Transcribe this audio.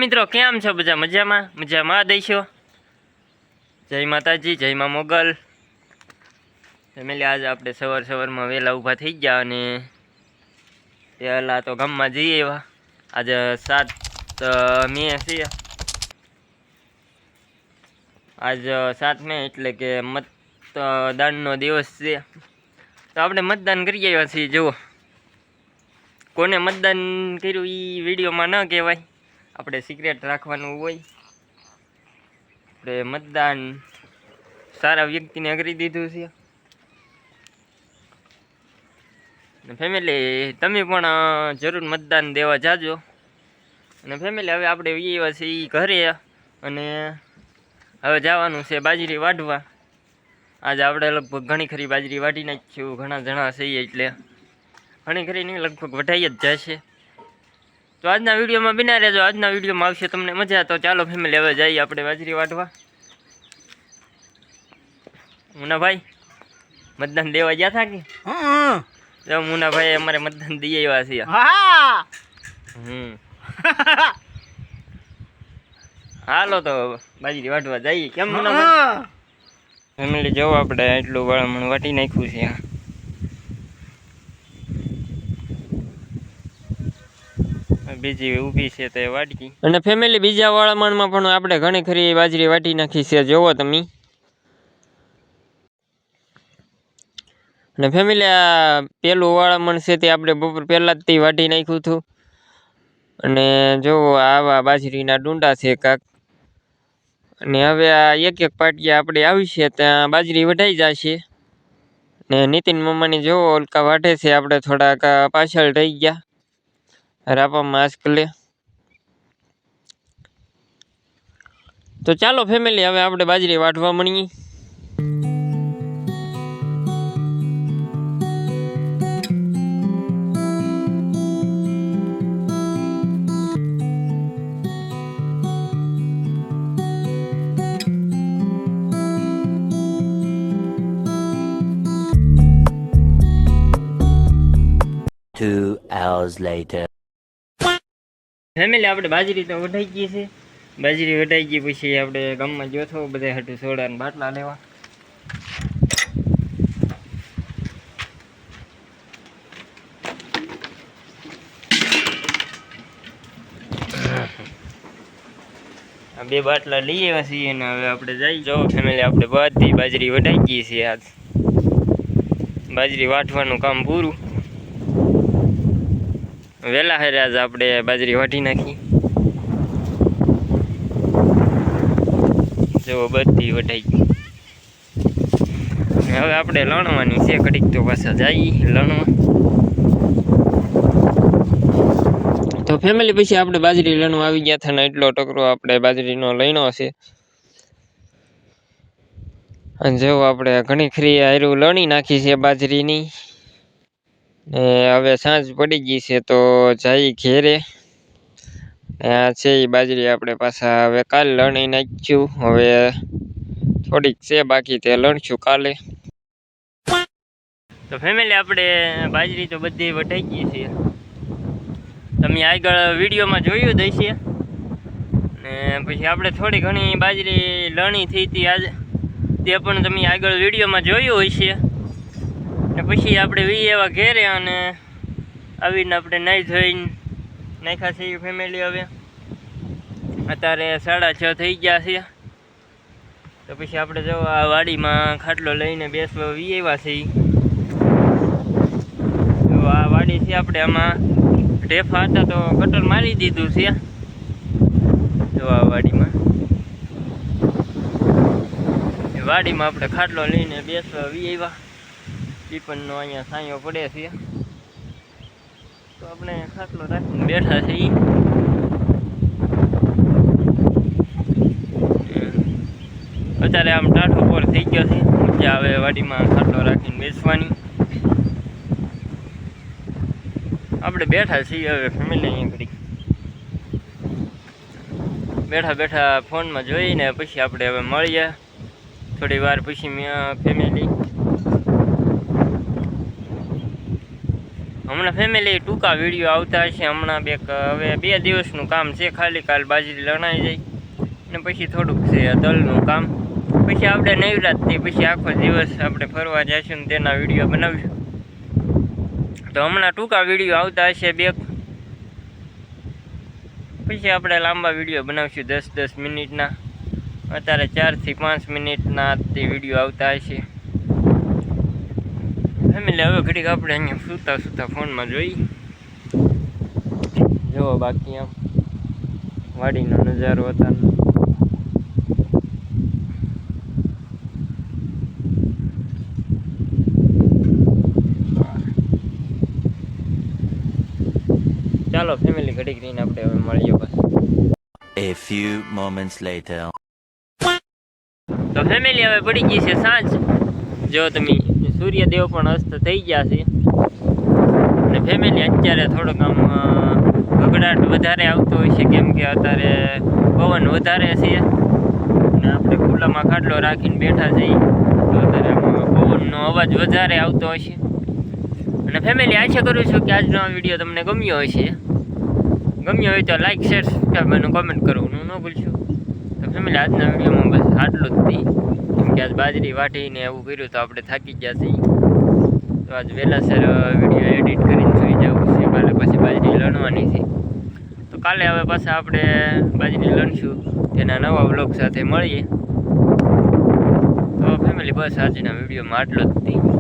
મિત્રો કેમ છો બધા મજામાં દઈશો। જય માતાજી જય માં મોગલ ફેમિલી। आज આપણે સવારમાં વહેલા ઊભા થઈ ગયા અને પહેલા તો ગામમાં જઈએ એવા। आज 7 મે છે। आज 7 મે એટલે કે મતદાનનો દિવસ છે। તો આપણે મતદાન કરી આવ્યા છીએ। જુઓ કોને મતદાન કર્યું એ વિડીયોમાં ન કહેવાય, આપણે સિક્રેટ રાખવાનું હોય। આપણે મતદાન સારા વ્યક્તિને કરી દીધું છે। ફેમિલી તમે પણ જરૂર મતદાન દેવા જાજો। અને ફેમિલી હવે આપણે એવા છીએ ઘરે અને હવે જવાનું છે બાજરી વાઢવા। આજે આપણે લગભગ ઘણી ખરી બાજરી વાઢી નાખ્યું, ઘણા જણા છીએ એટલે ઘણી ખરી નહીં લગભગ વઢાઈ જ જશે। તો આજના વિડીયોમાં બિના રહેજો, આજના વિડીયોમાં આવશે તમને મજા। તો ચાલો ફેમિલી હવે જઈએ આપણે બાજરી વાઢવા। મુનાભાઈ મતદાન દેવા ગયા હતા કે? જો મુનાભાઈ અમારે મતદાન દઈ આવ્યા છે। હાલો તો બાજરી વાઢવા જઈએ, કેમ મુનાભાઈ? ફેમિલી જો આપણે એટલું વાળમણ વાટી નાખ્યું છે। બીજી ઊભી છે તો વાટકી। અને ફેમિલી બીજા વાળામણમાં પણ આપણે ઘણી ખરી બાજરી વાટી નાખી છે, જોવો તમે। અને ફેમિલી આ પેલું વાળામણ છે તે આપણે બપોર પહેલાં જ વાટી નાખ્યું હતું। અને જોવો આવા બાજરીના ડુંડા છે કાંક। અને હવે આ એક એક પાટિયા આપણે આવી છે ત્યાં બાજરી વઢાઈ જશે। ને નીતિન મમ્માની જોવો ઓલકા વાટે છે, આપણે થોડાક પાછળ રહી ગયા રાપામાં આજકલે। તો ચાલો ફેમિલી હવે આપણે બાજરી વાઢવા મળીએ। ફેમિલી આપણે બાજરી તો વઢાઈ ગઈ છે। બાજરી વઢાઈ ગઈ પછી આપણે ગામમાં ગયો હતો બધા હાટું સોડા ને બાટલા લેવા। આ બે બાટલા લઈ આવ્યા છીએ ને હવે આપણે જઈ જાઓ ફેમિલી આપણે બધી બાજરી વઢાઈ ગઈ છે। આજ બાજરી વાટવાનું કામ પૂરું। વેલા હેરે આજ આપણે બાજરી વાટી નાખી। જો બધી વઢાઈ ગઈ। હવે આપણે લણવાની છે ઘડીક, તો પાછા જઈએ લણવા। તો ફેમિલી પછી આપણે બાજરી લણવા આવી ગયા હતા ને એટલો ટકરો આપણે બાજરીનો લણ્યો છે। અને જો આપણે ઘણી ખરી હારું લણી નાખી છે બાજરીની। હવે સાંજ પડી ગઈ છે તો જઈ ઘેરે। આ છે એ બાજરી આપણે પાછા હવે કાલે લણી નાખ્યું, હવે થોડીક છે બાકી તે લણશું કાલે। તો ફેમિલી આપણે બાજરી તો બધી વઢાઈ ગઈ છે, તમે આગળ વિડીયોમાં જોયું જ હશે। ને પછી આપણે થોડી ઘણી બાજરી લણી થઈ હતી આજે, તે પણ તમે આગળ વિડીયોમાં જોયું હશે। ને પછી આપણે એવા ઘેરે અને આવીને આપણે નાહી ધોઈને નાખ્યા છે ફેમિલી। હવે અત્યારે 6:30 થઈ ગયા છે, તો પછી આપણે જો આ વાડીમાં ખાટલો લઈને બેસવા આવ્યા છીએ। તો આ વાડી છે આપણે, આમાં ઢેફા હતા તો કટર મારી દીધું છે। જો આ વાડીમાં આપણે ખાટલો લઈને બેસવા આવ્યા। પીપળનો અહીંયા છાંયો પડે છે તો આપણે ખાટલો રાખીને બેઠા છીએ। અત્યારે આમ ટાઢો પોર થઈ ગયો છે, મજા આવે વાડીમાં ખાટલો રાખીને બેસવાની। આપણે બેઠા છીએ હવે ફેમિલી અહીંયા ઘડી બેઠા ફોનમાં જોઈને પછી આપણે હવે મળીએ થોડી વાર પછી ફેમિલી। હમણાં ફેમિલી ટૂંકા વિડીયો આવતા હશે. હમણાં હવે 2 દિવસનું કામ છે ખાલી. કાલ બાજરી લણાઈ જાય ને પછી થોડુંક છે તલનું કામ. પછી આપણે નવરાત્રી પછી આખો દિવસ આપણે ફરવા જઈશું ને તેના વિડીયો બનાવીશું. તો હમણાં ટૂંકા વિડીયો આવતા હશે 2. પછી આપણે લાંબા વિડીયો બનાવીશું 10-10 મિનિટના. અત્યારે 4 થી 5 મિનિટના તે વિડીયો આવતા હશે. ફેમિલી હવે ઘડીક આપણે અહીંયા સૂતા ફોનમાં જોઈ જુઓ. બાકી આમ વાડીનો નજારો અત્યારનો. ચાલો ફેમિલી ઘડીક રહીને આપણે હવે મળીએ બસ. A few moments later. તો ફેમિલી હવે પડી ગઈ છે સાંજ. જો તમે સૂર્યદેવ પણ અસ્ત થઈ ગયા છે. અને ફેમિલી અત્યારે થોડોક આમ ગગડાટ વધારે આવતો હોય છે, કેમ કે અત્યારે પવન વધારે છે અને આપણે ખુલ્લામાં ખાટલો રાખીને બેઠા છીએ તો અત્યારે પવનનો અવાજ વધારે આવતો હશે. અને ફેમિલી આશા કરું છું કે આજનો આ વિડીયો તમને ગમ્યો હશે. ગમ્યો હોય તો લાઈક શેર સબસ્ક્રાઈબ અને કોમેન્ટ કરવાનું ન ભૂલશો. તો ફેમિલી આજના વિડીયોમાં બસ આટલું જ નહીં, કેમ કે આજ બાજરી વાટીને એવું કર્યું તો આપણે થાકી ગયા છીએ. તો આજ વહેલાસર વિડીયો એડિટ કરીને સુઈ જવું છે. કાલે પછી બાજરી લણવાની છે. તો કાલે હવે પાછા આપણે બાજરી લણશું તેના નવા વ્લોગ સાથે મળીએ. તો ફેમિલી બસ આજના વિડીયોમાં આટલું જ નહીં.